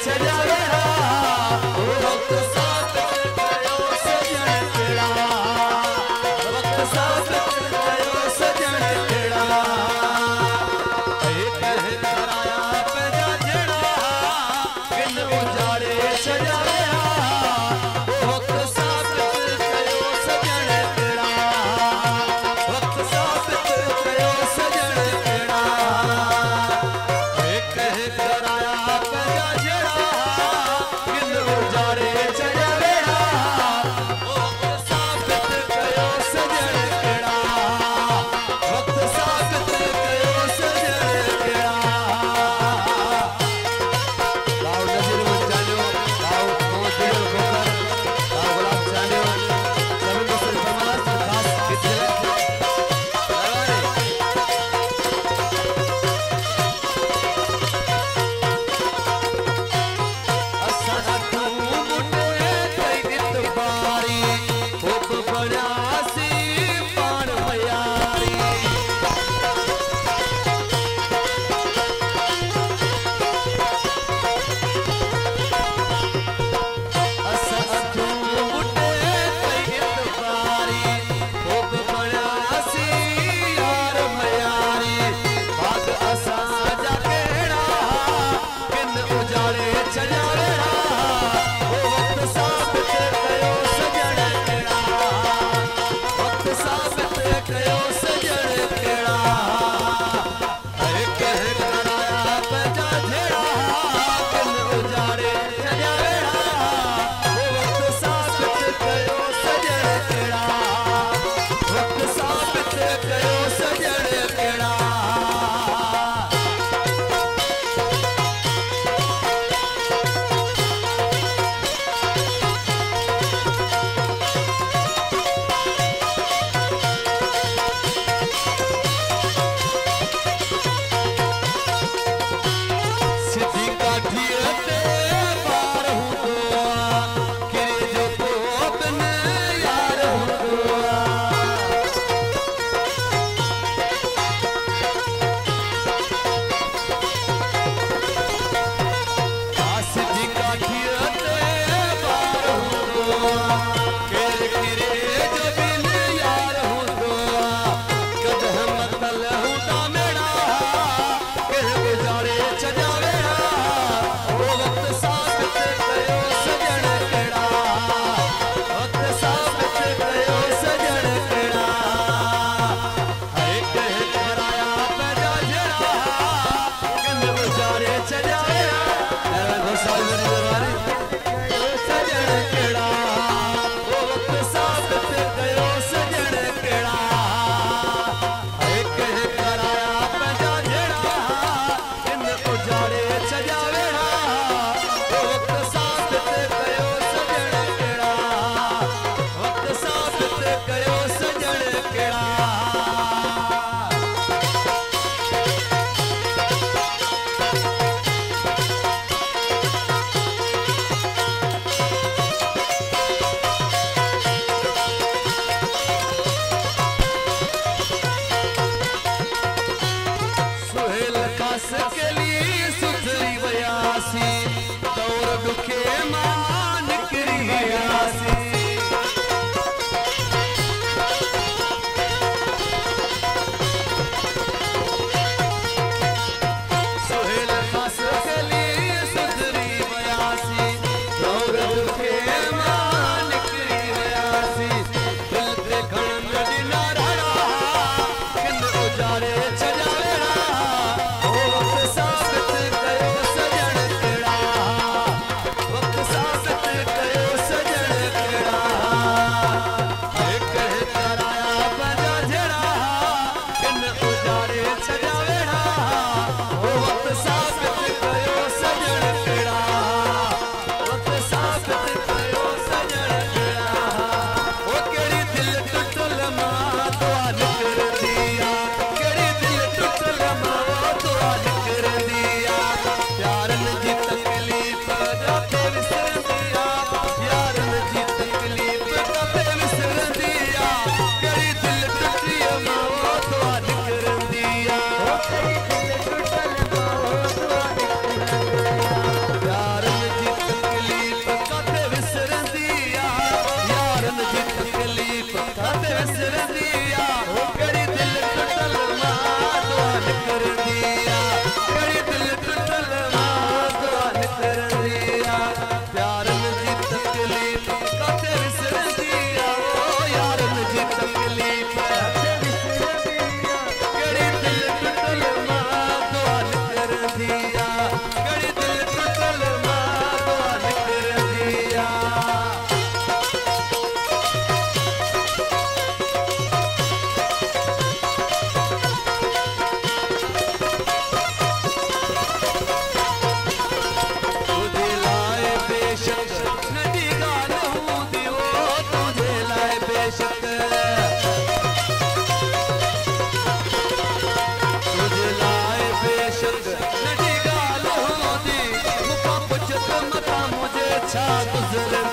सजावेड़ा वक्त साबित कयो सजण केड़ा वक्त साबित कयो सजण केड़ा कह कराया पैदा जेड़ा किन उजाड़े सजावेड़ा वक्त साबित कयो सजण केड़ा वक्त साबित कयो सजण केड़ा कह कराया पैदा जेड़ा किन उजाड़े सजावेड़ा वक्त साबित कयो सजण केड़ा वक्त साबित कयो सजण केड़ा लाओ नज़र में चालियो लाओ मोहम्मद दिल खोकर लाओ गुलाब चालियो सभी मुस्लिम फरमाना खास कितने असा तू मुटे कई इतबारी खूब बड़ासी पान मयारी असा तू मुटे कई इतबारी खूब बड़ासी यार मयारी भाग असा जा केड़ा किन उजाड़े सजावेड़ा वक्त साबित कयो सजण केड़ा वक्त साबित कयो सजण केड़ा कह कराया पैदा जेड़ा किन उजाड़े सजावेड़ा वक्त साबित कयो सजण केड़ा वक्त साबित कयो सजण केड़ा सिद्धि काठिए ते पार हुआ किरे जो कोपन यार हुआ सिद्धि काठिए ते पार हुआ किरे जो बिन यार हुआ कदह मतल हुदा मेड़ा कह गुजारे सजावेड़ा वक्त साबित कयो सजण केड़ा वक्त साबित कयो सजण केड़ा कह कराया पैदा जेड़ा किन गुजारे सजावेड़ा सजण केड़ा वक्त साबित कयो सजण केड़ा कह कराया पैदा जेड़ा किन उजाड़े सजावेड़ा वक्त साबित कयो सजण केड़ा वक्त साबित कयो सजण केड़ा सुहेल खास के लिए सुधरी बयासी दौर दुखे मान निकरी आसी सुहेल खास के लिए सुधरी बयासी दौर दुखे मान निकरी बयासी दिल ते घण ॾिना राड़ा किन उजाड़े सजावेड़ा वक्त साबित कयो सजण केड़ा वक्त साबित कयो सजण केड़ा बेशक नदी गाल हूंदी वो तुझे लाए बेशक तुझे लाए बेशक नदी गाल हूंदी मुखा पुछ तो मता मुझे छा गुज़र